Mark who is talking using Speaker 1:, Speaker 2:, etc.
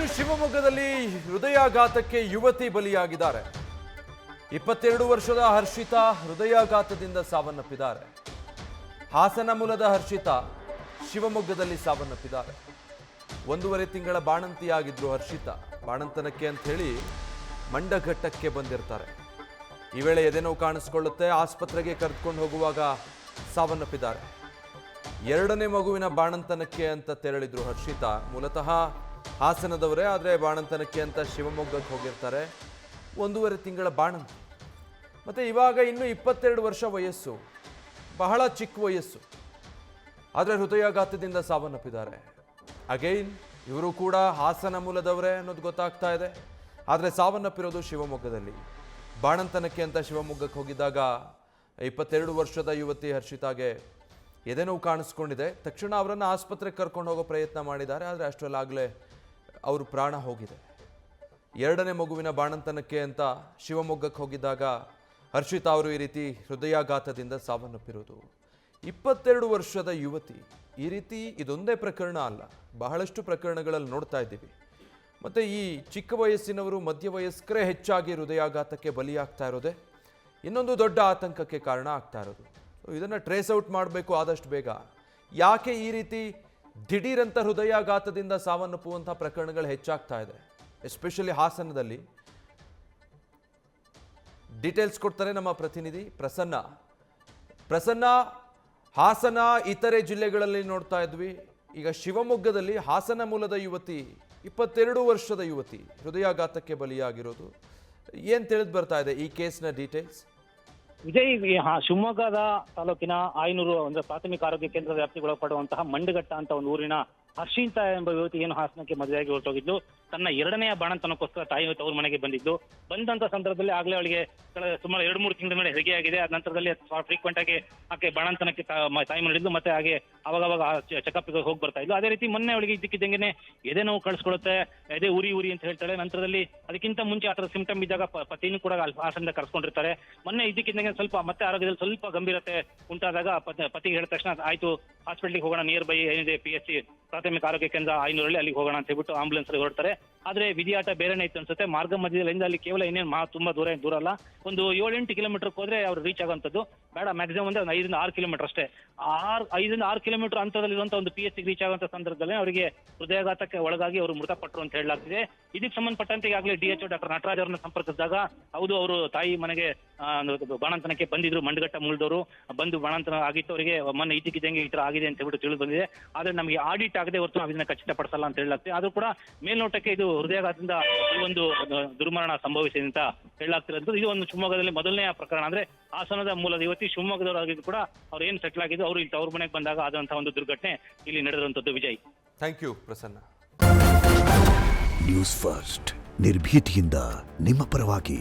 Speaker 1: ಇನ್ನು ಶಿವಮೊಗ್ಗದಲ್ಲಿ ಹೃದಯಾಘಾತಕ್ಕೆ ಯುವತಿ ಬಲಿಯಾಗಿದ್ದಾರೆ. 22 ವರ್ಷದ ಹರ್ಷಿತಾ ಹೃದಯಾಘಾತದಿಂದ ಸಾವನ್ನಪ್ಪಿದ್ದಾರೆ. ಹಾಸನ ಮೂಲದ ಹರ್ಷಿತಾ ಶಿವಮೊಗ್ಗದಲ್ಲಿ ಸಾವನ್ನಪ್ಪಿದ್ದಾರೆ. 1.5 ತಿಂಗಳ ಬಾಣಂತಿಯಾಗಿದ್ರು ಹರ್ಷಿತಾ. ಬಾಣಂತನಕ್ಕೆ ಅಂತ ಹೇಳಿ ಮಂಡಘಟ್ಟಕ್ಕೆ ಬಂದಿರ್ತಾರೆ. ಈ ವೇಳೆ ಎದೆನೋವು ಕಾಣಿಸ್ಕೊಳ್ಳುತ್ತೆ. ಆಸ್ಪತ್ರೆಗೆ ಕರೆದುಕೊಂಡು ಹೋಗುವಾಗ ಸಾವನ್ನಪ್ಪಿದ್ದಾರೆ. 2ನೇ ಮಗುವಿನ ಬಾಣಂತನಕ್ಕೆ ಅಂತ ತೆರಳಿದ್ರು ಹರ್ಷಿತಾ. ಮೂಲತಃ ಹಾಸನದವರೇ, ಆದರೆ ಬಾಣಂತನಕ್ಕೆ ಅಂತ ಶಿವಮೊಗ್ಗಕ್ಕೆ ಹೋಗಿರ್ತಾರೆ. 1.5 ತಿಂಗಳ ಬಾಣಂತಿ. ಮತ್ತು ಇವಾಗ ಇನ್ನೂ 22 ವರ್ಷ ವಯಸ್ಸು, ಬಹಳ ಚಿಕ್ಕ ವಯಸ್ಸು. ಆದರೆ ಹೃದಯಾಘಾತದಿಂದ ಸಾವನ್ನಪ್ಪಿದ್ದಾರೆ. ಅಗೈನ್ ಇವರು ಕೂಡ ಹಾಸನ ಮೂಲದವರೇ ಅನ್ನೋದು ಗೊತ್ತಾಗ್ತಾ ಇದೆ. ಆದರೆ ಸಾವನ್ನಪ್ಪಿರೋದು ಶಿವಮೊಗ್ಗದಲ್ಲಿ. ಬಾಣಂತನಕ್ಕೆ ಅಂತ ಶಿವಮೊಗ್ಗಕ್ಕೆ ಹೋಗಿದ್ದಾಗ 22 ವರ್ಷದ ಯುವತಿ ಹರ್ಷಿತಾಗೆ ಎದೆನೋವು ಕಾಣಿಸ್ಕೊಂಡಿದೆ. ತಕ್ಷಣ ಅವರನ್ನು ಆಸ್ಪತ್ರೆಗೆ ಕರ್ಕೊಂಡು ಹೋಗೋ ಪ್ರಯತ್ನ ಮಾಡಿದ್ದಾರೆ. ಆದರೆ ಅಷ್ಟರಲ್ಲಾಗಲೇ ಅವರು ಪ್ರಾಣ ಹೋಗಿದೆ. 2ನೇ ಮಗುವಿನ ಬಾಣಂತನಕ್ಕೆ ಅಂತ ಶಿವಮೊಗ್ಗಕ್ಕೆ ಹೋಗಿದ್ದಾಗ ಹರ್ಷಿತಾ ಅವರು ಈ ರೀತಿ ಹೃದಯಾಘಾತದಿಂದ ಸಾವನ್ನಪ್ಪಿರೋದು. 22 ವರ್ಷದ ಯುವತಿ. ಈ ರೀತಿ ಇದೊಂದೇ ಪ್ರಕರಣ ಅಲ್ಲ, ಬಹಳಷ್ಟು ಪ್ರಕರಣಗಳಲ್ಲಿ ನೋಡ್ತಾ ಇದ್ದೀವಿ. ಮತ್ತು ಈ ಚಿಕ್ಕ ವಯಸ್ಸಿನವರು, ಮಧ್ಯವಯಸ್ಕರೇ ಹೆಚ್ಚಾಗಿ ಹೃದಯಾಘಾತಕ್ಕೆ ಬಲಿಯಾಗ್ತಾ ಇರೋದೇ ಇನ್ನೊಂದು ದೊಡ್ಡ ಆತಂಕಕ್ಕೆ ಕಾರಣ ಆಗ್ತಾ ಇರೋದು. ಇದನ್ನು ಟ್ರೇಸ್ ಔಟ್ ಮಾಡಬೇಕು ಆದಷ್ಟು ಬೇಗ. ಯಾಕೆ ಈ ರೀತಿ ದಿಢೀರಂತ ಹೃದಯಾಘಾತದಿಂದ ಸಾವನ್ನಪ್ಪುವಂಥ ಪ್ರಕರಣಗಳು ಹೆಚ್ಚಾಗ್ತಾ ಇದೆ, ಎಸ್ಪೆಷಲಿ ಹಾಸನದಲ್ಲಿ? ಡೀಟೇಲ್ಸ್ ಕೊಡ್ತಾರೆ ನಮ್ಮ ಪ್ರತಿನಿಧಿ ಪ್ರಸನ್ನ. ಹಾಸನ, ಇತರೆ ಜಿಲ್ಲೆಗಳಲ್ಲಿ ನೋಡ್ತಾ ಇದ್ವಿ. ಈಗ ಶಿವಮೊಗ್ಗದಲ್ಲಿ ಹಾಸನ ಮೂಲದ ಯುವತಿ, 22 ವರ್ಷದ ಯುವತಿ ಹೃದಯಾಘಾತಕ್ಕೆ ಬಲಿಯಾಗಿರೋದು. ಏನು ತಿಳಿದು ಬರ್ತಾ ಇದೆ ಈ ಕೇಸ್ನ ಡೀಟೇಲ್ಸ್?
Speaker 2: ವಿಜಯ್, ಶಿವಮೊಗ್ಗದ ತಾಲೂಕಿನ ಆಯನೂರು ಅಂದ್ರೆ ಪ್ರಾಥಮಿಕ ಆರೋಗ್ಯ ಕೇಂದ್ರದ ವ್ಯಾಪ್ತಿಗೊಳಪಡುವಂತಹ ಮಂಡಘಟ್ಟ ಅಂತ ಒಂದು ಊರಿನ ಹರ್ಷಿತಾ ಎಂಬ ಯುವತಿ ಏನು ಹಾಸನಕ್ಕೆ ಮದುವೆಯಾಗಿ ಹೊರಟೋಗಿದ್ದು, ತನ್ನ 2ನೇ ಬಾಣಂತನಕ್ಕೋಸ್ಕರ ತಾಯಿ ತವರು ಮನೆಗೆ ಬಂದಿದ್ದು. ಬಂದಂತ ಸಂದರ್ಭದಲ್ಲಿ ಆಗಲೇ ಅವಳಿಗೆ ಸುಮಾರು 2-3 ತಿಂಗಳ ಮೇಲೆ ಹೆರಿಗೆಯಾಗಿದೆ. ಆ ನಂತರದಲ್ಲಿ ಫ್ರೀಕ್ವೆಂಟ್ ಆಗಿ ಆಕೆ ಬಾಣಂತನಕ್ಕೆ ತಾಯಿ ಮಾಡಿದ್ಲು. ಮತ್ತೆ ಹಾಗೆ ಅವಾಗವಾಗ ಚೆಕಪ್ಗೆ ಹೋಗಿ ಬರ್ತಾ ಇದ್ಲು. ಅದೇ ರೀತಿ ಮೊನ್ನೆ ಅವಳಿಗೆ ಇದ್ದಕ್ಕಿದ್ದಂಗೆ ಎದೆ ನೋವು ಕಳಿಸ್ಕೊಳ್ಳುತ್ತೆ, ಎದೆ ಉರಿ ಅಂತ ಹೇಳ್ತಾಳೆ. ನಂತರದಲ್ಲಿ ಅದಕ್ಕಿಂತ ಮುಂಚೆ ಆ ಥರ ಸಿಂಪ್ಟಮ್ ಇದ್ದಾಗ ಪತಿನೂ ಕೂಡ ಹಾಸನದಿಂದ ಕರ್ಸ್ಕೊಂಡಿರ್ತಾರೆ. ಮೊನ್ನೆ ಇದ್ದಕ್ಕಿದ್ದಂಗೆ ಸ್ವಲ್ಪ ಮತ್ತೆ ಆರೋಗ್ಯದಲ್ಲಿ ಸ್ವಲ್ಪ ಗಂಭೀರತೆ ಉಂಟಾದಾಗ ಪತಿಗೆ ಹೇಳಿದ ತಕ್ಷಣ ಆಯ್ತು ಹಾಸ್ಪಿಟ್ಲಿಗೆ ಹೋಗೋಣ, ನಿಯರ್ ಬೈ ಏನಿದೆ PHC ಪ್ರಾಥಮಿಕ ಆರೋಗ್ಯ ಕೇಂದ್ರ ಆಯನೂರಲ್ಲಿ, ಅಲ್ಲಿಗೆ ಹೋಗೋಣ ಅಂತ ಹೇಳ್ಬಿಟ್ಟು ಆಂಬುಲೆನ್ಸ್ ಅಲ್ಲಿ ಹೊರಡ್ತಾರೆ. ಆದ್ರೆ ವಿಧಿಯಾಟ ಬೇರೆನೇ ಇತ್ತು ಅನ್ಸುತ್ತೆ. ಮಾರ್ಗ ಮಧ್ಯದಲ್ಲಿ ಅಲ್ಲಿ ಕೇವಲ ಇನ್ನೇನು ತುಂಬಾ ದೂರ ಅಲ್ಲ, ಒಂದು 7-8 ಕಿಲೋಮೀಟರ್ ಹೋದ್ರೆ ಅವ್ರು ರೀಚ್ ಆಗುವಂಥದ್ದು. ಬೇಡ, ಮ್ಯಾಕ್ಸಿಮಮ್ ಅಂದ್ರೆ ಒಂದು 5-6 ಕಿಲೋಮೀಟರ್ ಅಷ್ಟೇ. 5-6 ಕಿಲೋಮೀಟರ್ ಅಂತರದಲ್ಲಿರುವಂತಹ ಒಂದು PHC ರೀಚ್ ಆಗುವಂತ ಸಂದರ್ಭದಲ್ಲಿ ಅವರಿಗೆ ಹೃದಯಾಘಾತಕ್ಕೆ ಒಳಗಾಗಿ ಅವರು ಮೃತಪಟ್ಟರು ಅಂತ ಹೇಳಲಾಗ್ತಿದೆ. ಇದಕ್ಕೆ ಸಂಬಂಧಪಟ್ಟಂತೆ ಈಗಾಗಲೇ DHO ಡಾಕ್ಟರ್ ನಟರಾಜ್ ಅವರನ್ನ ಸಂಪರ್ಕಿಸಿದಾಗ ಹೌದು, ಅವರು ತಾಯಿ ಮನೆಗೆ ಬಾಣಂತನಕ್ಕೆ ಬಂದಿದ್ರು. ಮಂಡಘಟ್ಟ ಮೂಲದವರು ಬಂದು ಬಾಣಂತನ ಆಗಿತ್ತು. ಅವರಿಗೆ ಮೊನ್ನೆ ಇದ್ದಕ್ಕಿದ್ದಂಗೆ ಈ ತರ ಆಗಿದೆ ಅಂತ ಹೇಳ್ಬಿಟ್ಟು ತಿಳಿದು ಬಂದಿದೆ. ಆದ್ರೆ ನಮಗೆ ಆಡಿಟ್ ಆಗದೆ ಹೊರತು ನಾವು ಇದನ್ನ ಖಚಿತಪಡಿಸಲ್ಲ ಅಂತ ಹೇಳಲಾಗ್ತದೆ. ಆದ್ರೂ ಕೂಡ ಮೇಲ್ನೋಟಕ್ಕೆ ಇದು ಹೃದಯಾಘಾತದಿಂದ ಈ ಒಂದು ದುರ್ಮರಣ ಸಂಭವಿಸಿದೆ ಅಂತ ಹೇಳಲಾಗ್ತಿರೋದು. ಇದು ಒಂದು ಶಿವಮೊಗ್ಗದಲ್ಲಿ ಮೊದಲನೇ ಪ್ರಕರಣ. ಅಂದ್ರೆ ಹಾಸನದ ಮೂಲದ ಯುವತಿ ಶಿವಮೊಗ್ಗದವರಾಗಿದ್ದು ಕೂಡ ಅವ್ರು ಏನು ಸೆಟ್ಲ್ ಆಗಿದ್ದು, ಅವರು ಇಲ್ಲಿ ಅವ್ರ ಮನೆಗೆ ಬಂದಾಗ ಆದಂತಹ ಒಂದು ದುರ್ಘಟನೆ ಇಲ್ಲಿ ನಡೆದಿರುವಂತದ್ದು. Vijay,
Speaker 1: thank you Prasanna.
Speaker 3: News First, ನಿರ್ಭೀತಿಯಿಂದ ನಿಮ್ಮ ಪರವಾಗಿ.